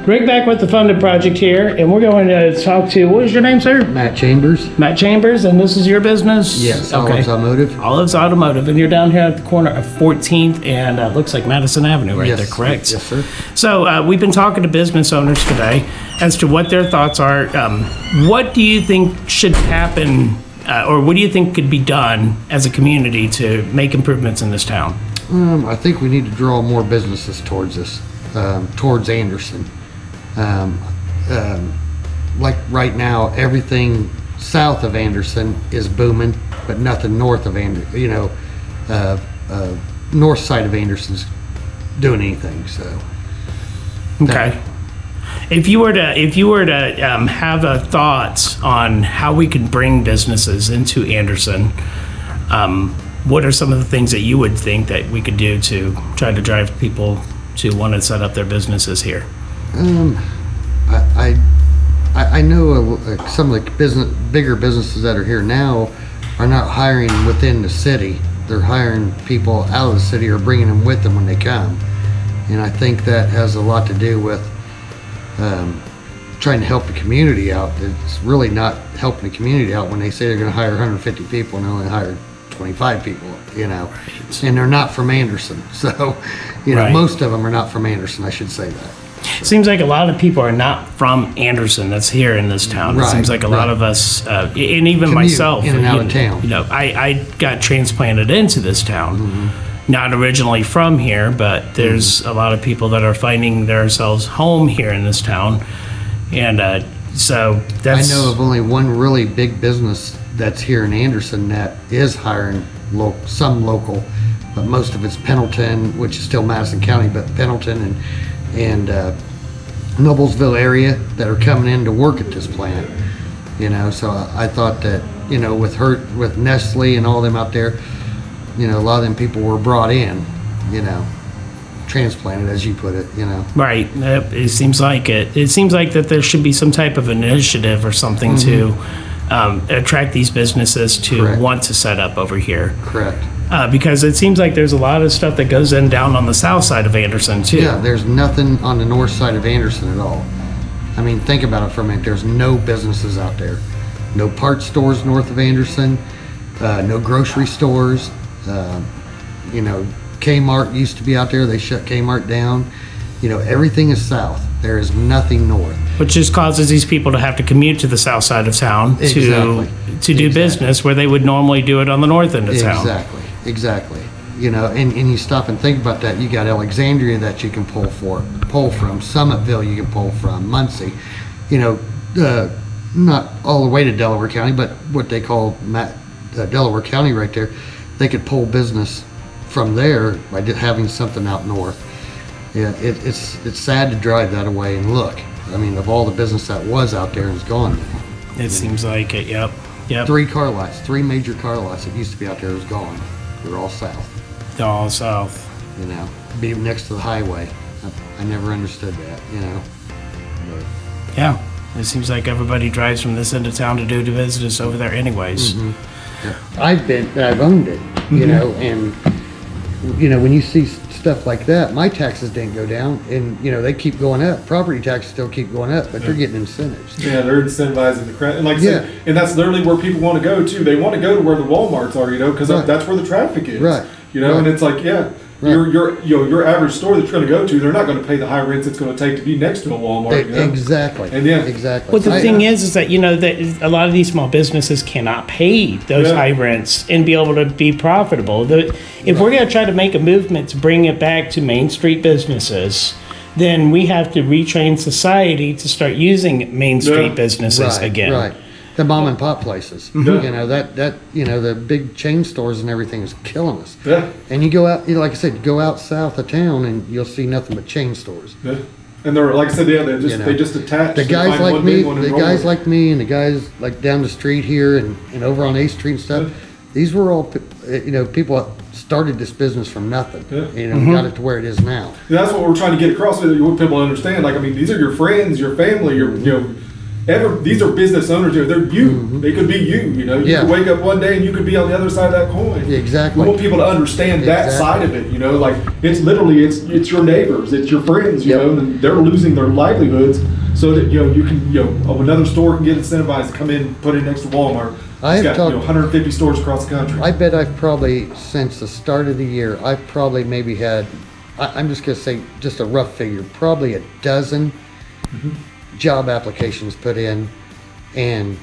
Greg back with the funded project here, and we're going to talk to, what is your name, sir? Matt Chambers. Matt Chambers, and this is your business? Yes, Olive's Automotive. Olive's Automotive, and you're down here at the corner of 14th and looks like Madison Avenue right there, correct? Yes, sir. So we've been talking to business owners today as to what their thoughts are. What do you think should happen, or what do you think could be done as a community to make improvements in this town? I think we need to draw more businesses towards us, towards Anderson. Like right now, everything south of Anderson is booming, but nothing north of Anderson, north side of Anderson's doing anything, so. Okay. If you were to have thoughts on how we could bring businesses into Anderson, what are some of the things that you would think that we could do to try to drive people to want to set up their businesses here? I know some of the bigger businesses that are here now are not hiring within the city. They're hiring people out of the city or bringing them with them when they come. And I think that has a lot to do with trying to help the community out. It's really not helping the community out when they say they're going to hire 150 people and they only hire 25 people, right. And they're not from Anderson. So, right. Most of them are not from Anderson, I should say that. Seems like a lot of people are not from Anderson that's here in this town. Right, it seems like a lot of us, and even commute myself, in and out of town. I got transplanted into this town. Mm-hmm. Not originally from here, but there's a lot of people that are finding themselves home here in this town. And so that's... I know of only one really big business that's here in Anderson that is hiring some local, but most of it's Pendleton, which is still Madison County, but Pendleton and Noblesville area that are coming in to work at this plant. So I thought that, with Nestle and all them out there, a lot of them people were brought in, transplanted, as you put it, Right. It seems like it. It seems like that there should be some type of initiative or something to attract these businesses to want to set up over here. Correct. Because it seems like there's a lot of stuff that goes in down on the south side of Anderson too. Yeah, there's nothing on the north side of Anderson at all. I mean, think about it for a minute. There's no businesses out there. No parts stores north of Anderson. No grocery stores. Kmart used to be out there. They shut Kmart down. Everything is south. There is nothing north. Which just causes these people to have to commute to the south side of town to do business where they would normally do it on the north end of town. Exactly. And you stop and think about that. You got Alexandria that you can pull from. Summitville you can pull from. Muncie. Not all the way to Delaware County, but what they call Delaware County right there. They could pull business from there by having something out north. Yeah, it's sad to drive that away and look. I mean, of all the business that was out there is gone now. It seems like it. Yep. 3 major car lots that used to be out there is gone. They're all south. They're all south. Be next to the highway. I never understood that. But. Yeah, it seems like everybody drives from this end of town to do business over there, anyways. Mm-hmm. Yeah. I've owned it. And when you see stuff like that, my taxes didn't go down, and they keep going up. Property taxes still keep going up, but they're getting incentives. Yeah, they're incentivizing the credit, and like I said, and that's literally where people want to go to. They want to go to where the Walmarts are, because that's where the traffic is. Right. And it's like, your average store that you're going to go to, they're not going to pay the high rents it's going to take to be next to a Walmart. Exactly. And exactly. Well, the thing is that that a lot of these small businesses cannot pay those high rents and be able to be profitable. If we're going to try to make a movement to bring it back to Main Street businesses, then we have to retrain society to start using Main Street businesses again. Right. The mom and pop places, the big chain stores and everything is killing us. Yeah. And you go out, like I said, go out south of town and you'll see nothing but chain stores. Yeah. And they're, like I said, they just attach. The guys like me, and the guys like down the street here and over on 8th Street and stuff. Yeah. These were all, people that started this business from nothing. Yeah. Got it to where it is now. And that's what we're trying to get across with people to understand. Like, I mean, these are your friends, your family, these are business owners here. They're you. They could be you. You know, you could wake up one day and you could be on the other side of that coin. Exactly. We want people to understand that side of it. You know, like it's literally it's your neighbors, it's your friends. You know, and they're losing their livelihoods, so that you can another store can get incentivized to come in, put it next to Walmart. It's got 150 stores across the country. I bet I've probably, since the start of the year, I've probably maybe had, I'm just going to say just a rough figure, probably a dozen job applications put in, and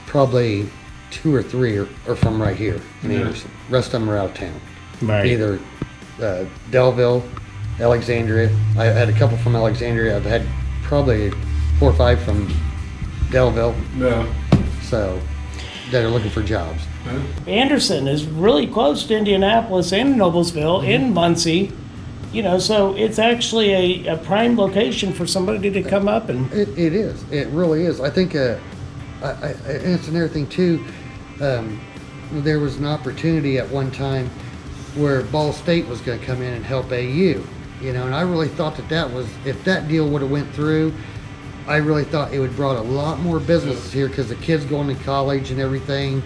probably 2 or 3 are from right here in Anderson. Rest of them are out of town. Right. Either Delville, Alexandria. I had a couple from Alexandria. I've had probably 4 or 5 from Delville. Yeah. So, that are looking for jobs. Anderson is really close to Indianapolis and Noblesville and Muncie. You know, so it's actually a prime location for somebody to come up and. It is. It really is. I think and it's another thing too. There was an opportunity at one time where Ball State was going to come in and help AU. You know, and I really thought that was, if that deal would have went through, I really thought it would brought a lot more businesses here, because the kids going to college and everything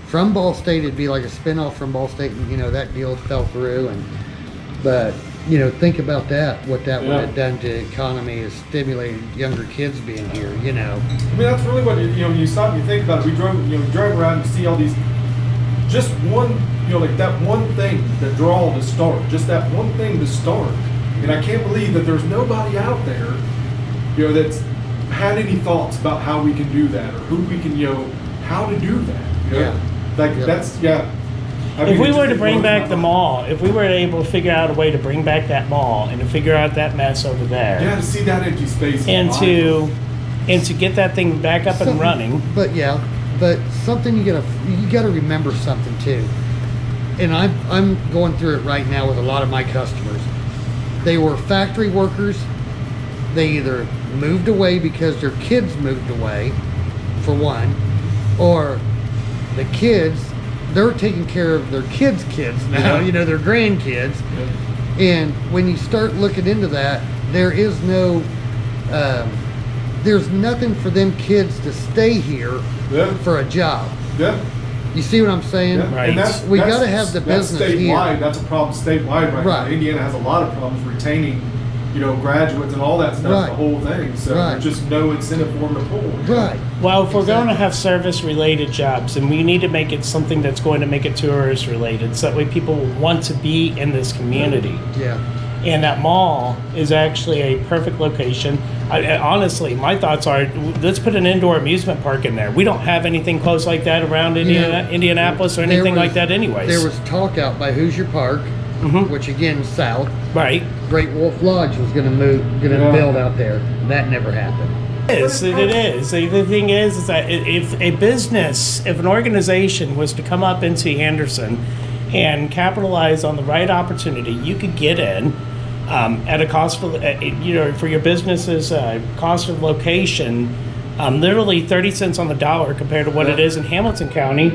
from Ball State, it'd be like a spinoff from Ball State, and that deal fell through. But think about that, what that would have done to the economy, is stimulated younger kids being here. I mean, that's really what you stop and you think about it. We drive around and see all these, just one, like that one thing that draw to start, just that one thing to start. And I can't believe that there's nobody out there, that's had any thoughts about how we can do that, or who we can, how to do that. That's. I mean, if we were to bring back the mall, if we were able to figure out a way to bring back that mall and to figure out that mess over there. Yeah, to see that empty space. And to get that thing back up and running. But something you gotta remember something too. And I'm going through it right now with a lot of my customers. They were factory workers. They either moved away because their kids moved away, for one, or the kids, they're taking care of their kids' kids now, their grandkids. Yeah. And when you start looking into that, there is no, there's nothing for them kids to stay here for a job. Yeah. You see what I'm saying? Yeah. Right. And we got to have the business statewide. here. That's a problem statewide right now. Indiana has a lot of problems retaining, graduates and all that stuff, the whole thing. So there's just no incentive for them to pull. Right. Well, if we're going to have service-related jobs, and we need to make it something that's going to make it tourist-related, so that way people will want to be in this community. Yeah. And that mall is actually a perfect location. Honestly, my thoughts are, let's put an indoor amusement park in there. We don't have anything close like that around Indianapolis or anything like that anyways. There was talk out by Hoosier Park, which again is south. Right. Great Wolf Lodge was going to build out there. That never happened. It is. The thing is that if an organization was to come up into Anderson and capitalize on the right opportunity, you could get in at a cost of, for your business's cost of location, literally 30 cents on the dollar compared to what it is in Hamilton County,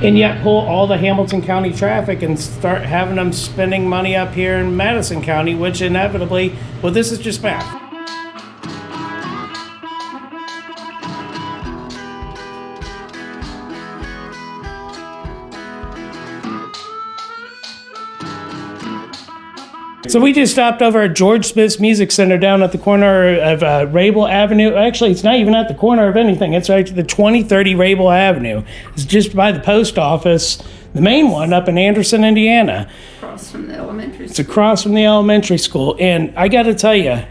and yet pull all the Hamilton County traffic and start having them spending money up here in Madison County, which inevitably, well, this is just math. So we just stopped over at George Smith's Music Center down at the corner of Raible Avenue. Actually, it's not even at the corner of anything. It's right to the 2030 Raible Avenue. It's just by the post office, the main one up in Anderson, Indiana. Across from the elementary school. It's across from the elementary school. And I got to tell you,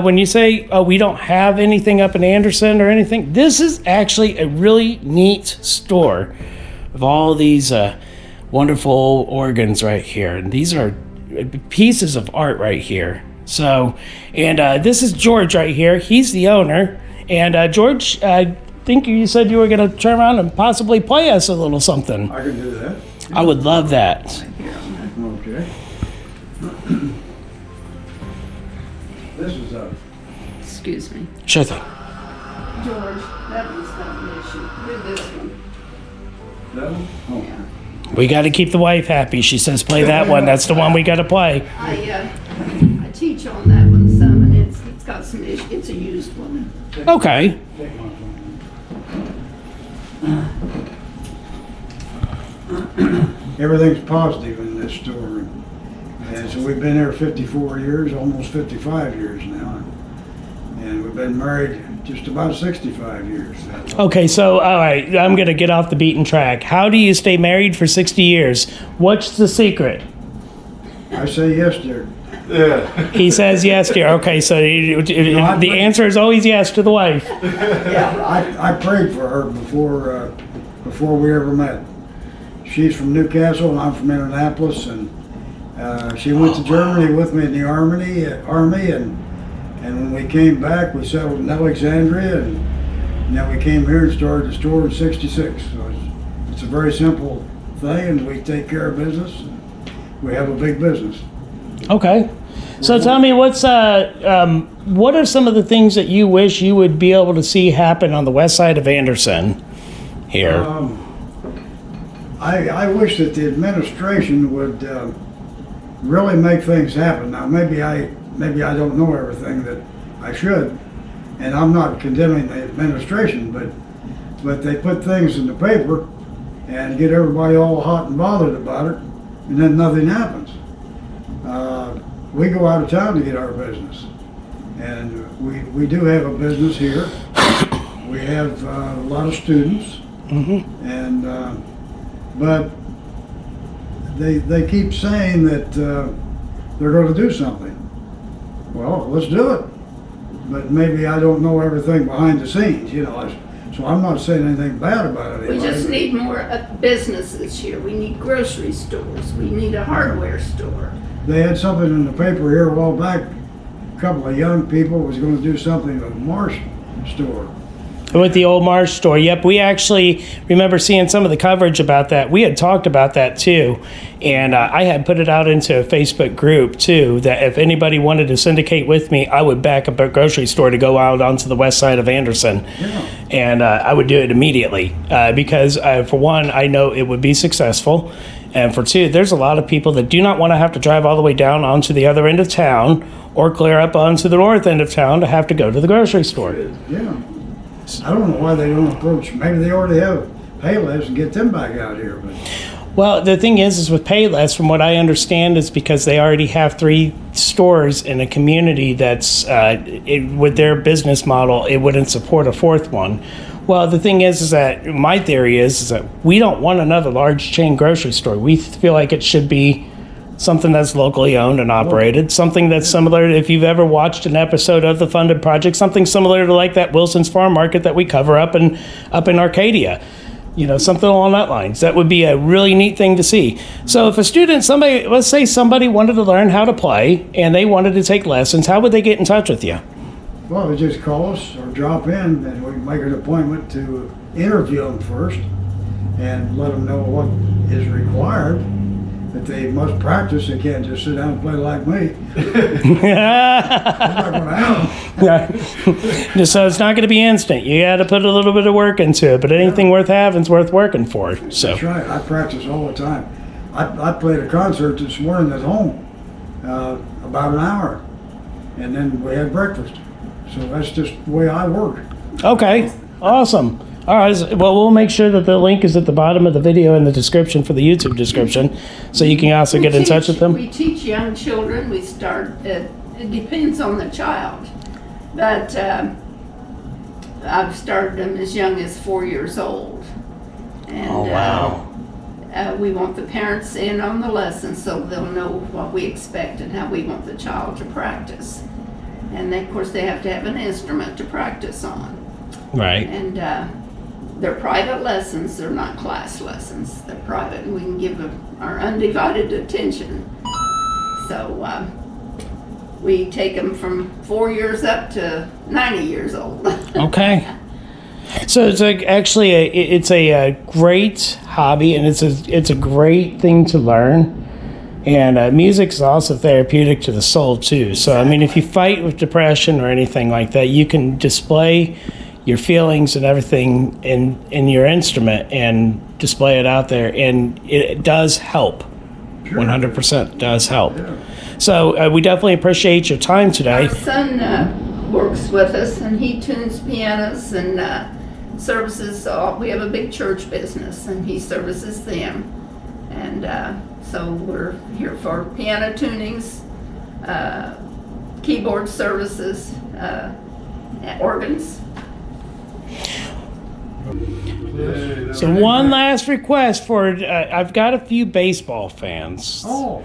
when you say, oh, we don't have anything up in Anderson or anything, this is actually a really neat store of all these wonderful organs right here. And these are pieces of art right here. So, and this is George right here. He's the owner. And George, I think you said you were going to turn around and possibly play us a little something. I can do that. I would love that. Okay. This is Excuse me. Sure thing. George, that one's not an issue. Do this one. that one? Oh. Yeah. We got to keep the wife happy. She says play that one. That's the one we got to play. I teach on that one some, and it's got some issues. It's a used one. Okay. Take my phone. Everything's positive in this store. And so we've been there 54 years, almost 55 years now. And we've been married just about 65 years. Okay, so all right, I'm going to get off the beaten track. How do you stay married for 60 years? What's the secret? I say yes, dear. He says yes, dear. Okay, so the answer is always yes to the wife. I prayed for her before we ever met. She's from Newcastle and I'm from Indianapolis, and she went to Germany with me in the army, and when we came back, we settled in Alexandria, and then we came here and started the store in '66. So it's a very simple thing, and we take care of business. We have a big business. Okay. So tell me, what are some of the things that you wish you would be able to see happen on the west side of Anderson here? I wish that the administration would really make things happen. Now, maybe I don't know everything that I should, and I'm not condemning the administration, but they put things in the paper and get everybody all hot and bothered about it, and then nothing happens. We go out of town to get our business, and we do have a business here. We have a lot of students, and but they keep saying that they're going to do something. Well, let's do it. But maybe I don't know everything behind the scenes, so I'm not saying anything bad about it. We just need more businesses here. We need grocery stores. We need a hardware store. They had something in the paper here a while back. A couple of young people was going to do something at the Marsh store. With the old Marsh store, yep. We actually remember seeing some of the coverage about that. We had talked about that too, and I had put it out into a Facebook group too, that if anybody wanted to syndicate with me, I would back up a grocery store to go out onto the west side of Anderson. Yeah. And I would do it immediately because for one, I know it would be successful. And for two, there's a lot of people that do not want to have to drive all the way down onto the other end of town or clear up onto the north end of town to have to go to the grocery store. Yeah. I don't know why they don't approach. Maybe they already have Payless and get them back out here. But Well, the thing is with Payless, from what I understand, is because they already have 3 stores in a community that's, with their business model, it wouldn't support a 4th one. Well, the thing is that my theory is that we don't want another large chain grocery store. We feel like it should be something that's locally owned and operated, something that's similar. If you've ever watched an episode of the Funded Project, something similar to like that Wilson's Farm Market that we cover up in Arcadia, something along that lines. That would be a really neat thing to see. So if a student, let's say somebody wanted to learn how to play and they wanted to take lessons, how would they get in touch with you? well, they just call us or drop in, and we make an appointment to interview them first and let them know what is required. That they must practice. They can't just sit down and play like me. That's not going to happen. So it's not going to be instant. You got to put a little bit of work into it, but anything worth having is worth working for. So That's right. I practice all the time. I played a concert this morning at home, about an hour, and then we had breakfast. So that's just the way I work. okay, awesome. All right. Well, we'll make sure that the link is at the bottom of the video in the description for the YouTube description, so you can also get in touch with them. We teach young children. We start. It depends on the child, but I've started them as young as 4 years old. And, Oh, wow. We want the parents in on the lessons so they'll know what we expect and how we want the child to practice. And then, of course, they have to have an instrument to practice on. Right. And they're private lessons. They're not class lessons. They're private, and we can give them our undivided attention. So we take them from 4 years up to 90 years old. Okay. So it's actually a great hobby, and it's a great thing to learn. And music's also therapeutic to the soul too. So I mean, if you fight with depression or anything like that, you can display your feelings and everything in your instrument and display it out there, and it does help. 100% does help. Yeah. So we definitely appreciate your time today. Our son works with us, and he tunes pianos and services. We have a big church business, and he services them. And so we're here for piano tunings, keyboard services, organs. So one last request for, I've got a few baseball fans Oh,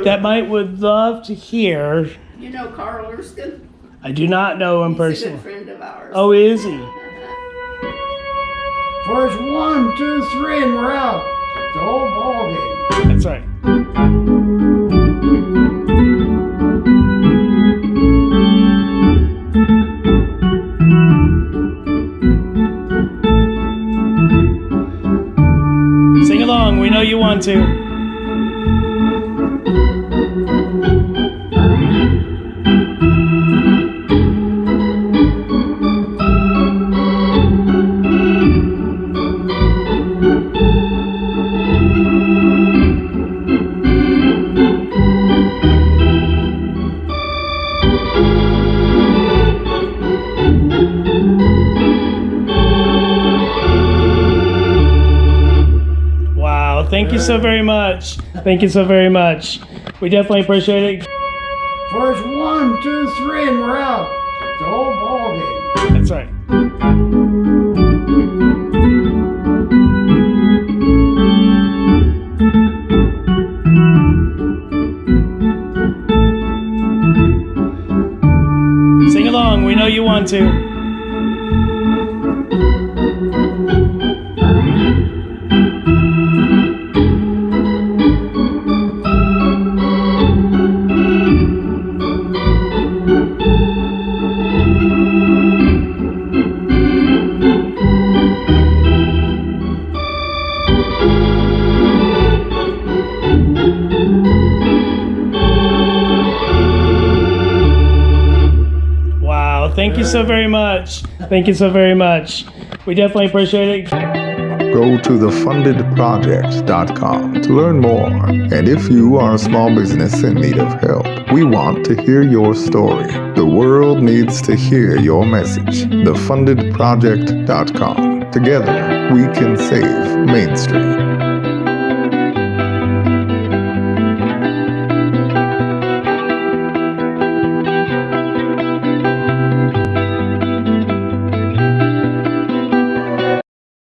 that would love to hear. You know Carl Erskine? I do not know him He's a good personally. friend of ours. Oh, is he? first 1, 2, 3, and we're out. It's a whole ball game. That's right. Sing along, we know you want to. Thank you so very much. Thank you so very much. We definitely appreciate it. First 1, 2, 3, and we're out. It's a whole ball game. That's right. Sing along, we know you want to. Thank you so very much. Thank you so very much. We definitely appreciate it. Go to thefundedproject.com to learn more. And if you are a small business in need of help, we want to hear your story. The world needs to hear your message. Thefundedproject.com. Together, we can save Main Street.